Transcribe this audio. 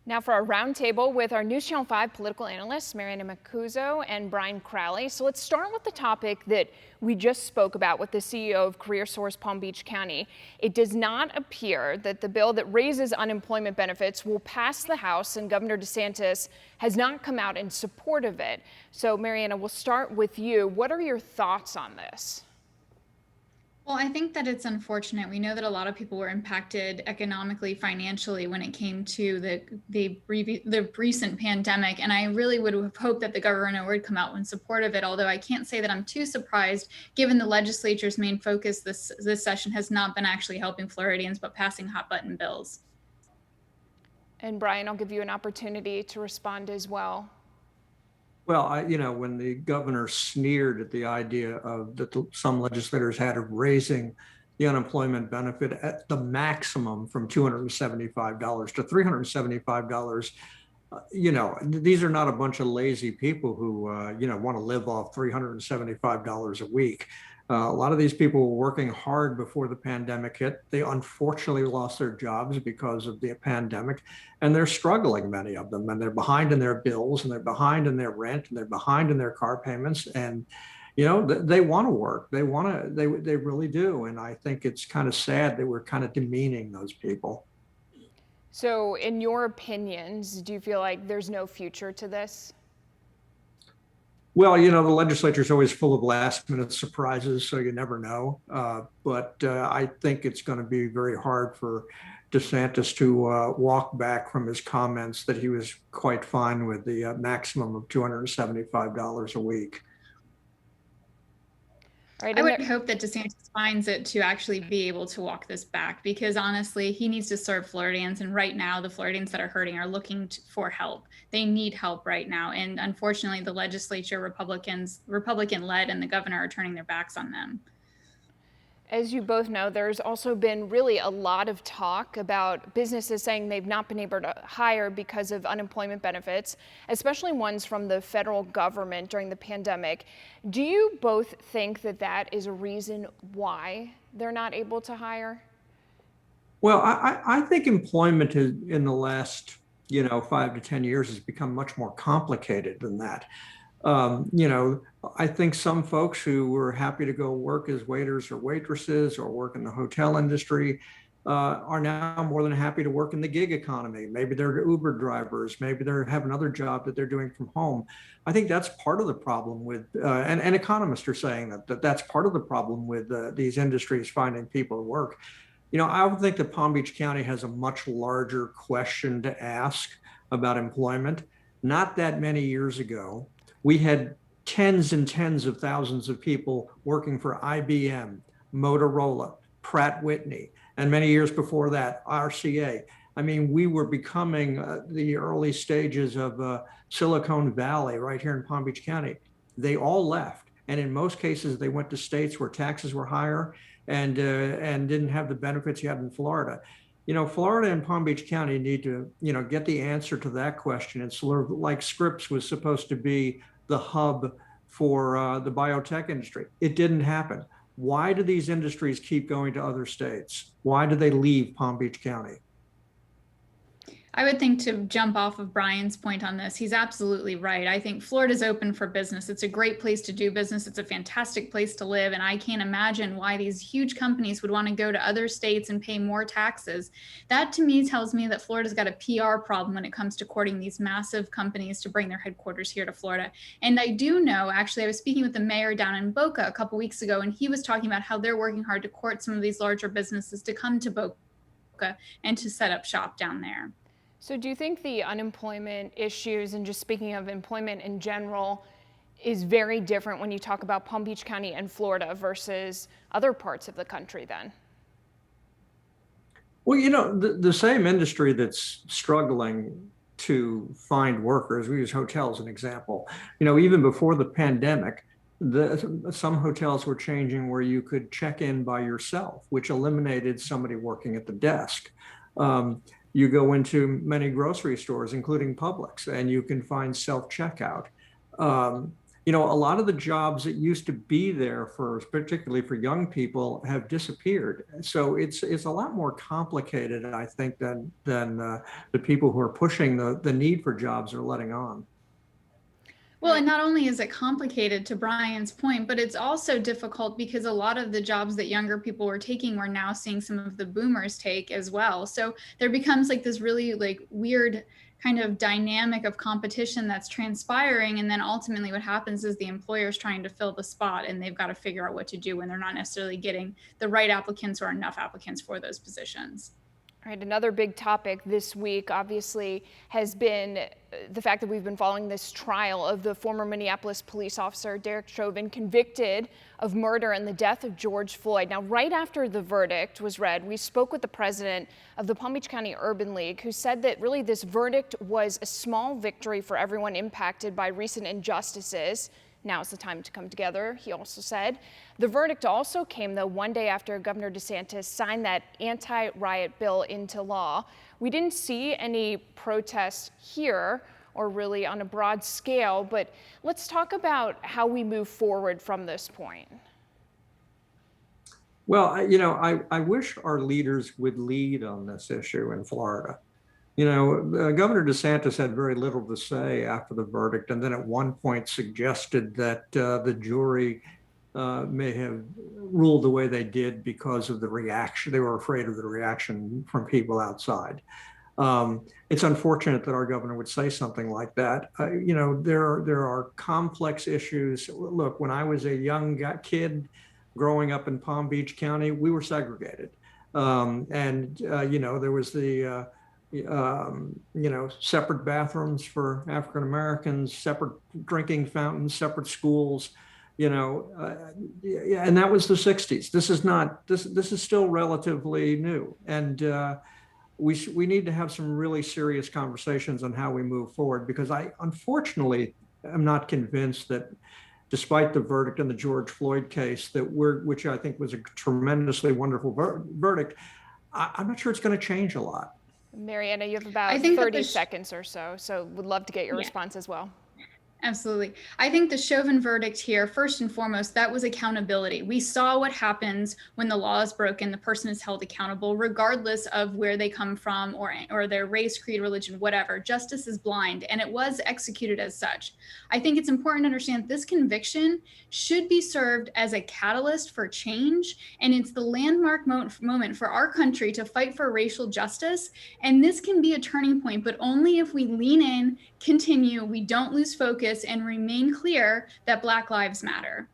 Now for our roundtable with our News Channel 5 political analysts, Mary Anna Mancuso and Brian Crowley. So let's start with the topic that we just spoke about with the CEO of CareerSource Palm Beach County. It does not appear that the bill that raises unemployment benefits will pass the House, and Governor DeSantis has not come out in support of it. So Mary Anna, we'll start with you. What are your thoughts on this? Well, I think that it's unfortunate. We know that a lot of people were impacted economically, financially when it came to the recent pandemic. And I really would have hoped that the governor would come out in support of it, although I can't say that I'm too surprised, given the legislature's main focus this session has not been actually helping Floridians, but passing hot button bills. And Brian, I'll give you an opportunity to respond as well. Well, when the governor sneered at the idea of that some legislators had of raising the unemployment benefit at the maximum from $275 to $375, these are not a bunch of lazy people who, want to live off $375 a week. A lot of these people were working hard before the pandemic hit. They unfortunately lost their jobs because of the pandemic, and they're struggling, many of them, and they're behind in their bills, and they're behind in their rent, and they're behind in their car payments. And, they want to work. They really do. And I think it's kind of sad that we're kind of demeaning those people. So in your opinions, do you feel like there's no future to this? Well, the legislature is always full of last minute surprises, so you never know. But I think it's going to be very hard for DeSantis to walk back from his comments that he was quite fine with the maximum of $275 a week. Right, I would hope that DeSantis finds it to actually be able to walk this back, because honestly, he needs to serve Floridians. And right now, the Floridians that are hurting are looking for help. They need help right now. And unfortunately, the legislature, Republican led, and the governor are turning their backs on them. As you both know, there's also been really a lot of talk about businesses saying they've not been able to hire because of unemployment benefits, especially ones from the federal government during the pandemic. Do you both think that that is a reason why they're not able to hire? Well, I think employment in the last 5 to 10 years has become much more complicated than that. I think some folks who were happy to go work as waiters or waitresses or work in the hotel industry are now more than happy to work in the gig economy. Maybe they're Uber drivers. Maybe they have another job that they're doing from home. I think that's part of the problem with, and economists are saying that's part of the problem with these industries finding people to work. I would think that Palm Beach County has a much larger question to ask about employment. Not that many years ago, we had tens and tens of thousands of people working for IBM, Motorola, Pratt Whitney, and many years before that, RCA. I mean, we were becoming the early stages of Silicon Valley right here in Palm Beach County. They all left. And in most cases, they went to states where taxes were higher and didn't have the benefits you had in Florida. Florida and Palm Beach County need to, get the answer to that question. It's sort of like Scripps was supposed to be the hub for the biotech industry. It didn't happen. Why do these industries keep going to other states? Why do they leave Palm Beach County? I would think, to jump off of Brian's point on this, he's absolutely right. I think Florida's open for business. It's a great place to do business. It's a fantastic place to live. And I can't imagine why these huge companies would want to go to other states and pay more taxes. That to me tells me that Florida's got a PR problem when it comes to courting these massive companies to bring their headquarters here to Florida. And I do know, actually, I was speaking with the mayor down in Boca a couple weeks ago, and he was talking about how they're working hard to court some of these larger businesses to come to Boca and to set up shop down there. So do you think the unemployment issues, and just speaking of employment in general, is very different when you talk about Palm Beach County and Florida versus other parts of the country then? Well, the same industry that's struggling to find workers, we use hotels as an example, even before the pandemic, some hotels were changing where you could check in by yourself, which eliminated somebody working at the desk. You go into many grocery stores, including Publix, and you can find self-checkout. you know, a lot of the jobs that used to be there for, particularly for young people, have disappeared. So it's a lot more complicated, I think, than the people who are pushing the need for jobs are letting on. Well, and not only is it complicated, to Brian's point, but it's also difficult because a lot of the jobs that younger people were taking, we're now seeing some of the boomers take as well. So there becomes like this really like weird kind of dynamic of competition that's transpiring. And then ultimately what happens is the employer's trying to fill the spot and they've got to figure out what to do when they're not necessarily getting the right applicants or enough applicants for those positions. All right, another big topic this week, obviously, has been the fact that we've been following this trial of the former Minneapolis police officer, Derek Chauvin, convicted of murder and the death of George Floyd. Now, right after the verdict was read, we spoke with the president of the Palm Beach County Urban League, who said that really this verdict was a small victory for everyone impacted by recent injustices. Now's the time to come together, he also said. The verdict also came, though, one day after Governor DeSantis signed that anti-riot bill into law. We didn't see any protests here or really on a broad scale, but let's talk about how we move forward from this point. Well, you know, I wish our leaders would lead on this issue in Florida. You know, Governor DeSantis had very little to say after the verdict, and then at one point suggested that the jury may have ruled the way they did because of the reaction. They were afraid of the reaction from people outside. It's unfortunate that our governor would say something like that. You know, there are complex issues. Look, when I was a young kid growing up in Palm Beach County, we were segregated. You know, there was the you know, separate bathrooms for African Americans, separate drinking fountains, separate schools, you know, and that was the 60s. This is not, this is still relatively new. And we need to have some really serious conversations on how we move forward, because I unfortunately am not convinced that despite the verdict in the George Floyd case which I think was a tremendously wonderful verdict, I'm not sure it's going to change a lot. Mary Anna, you have about 30 seconds or so would love to get your response as well. Absolutely. I think the Chauvin verdict here, first and foremost, that was accountability. We saw what happens when the law is broken. The person is held accountable, regardless of where they come from or their race, creed, religion, whatever. Justice is blind, and it was executed as such. I think it's important to understand this conviction should be served as a catalyst for change, and it's the landmark moment for our country to fight for racial justice. And this can be a turning point, but only if we lean in, continue, we don't lose focus, and remain clear that Black lives matter.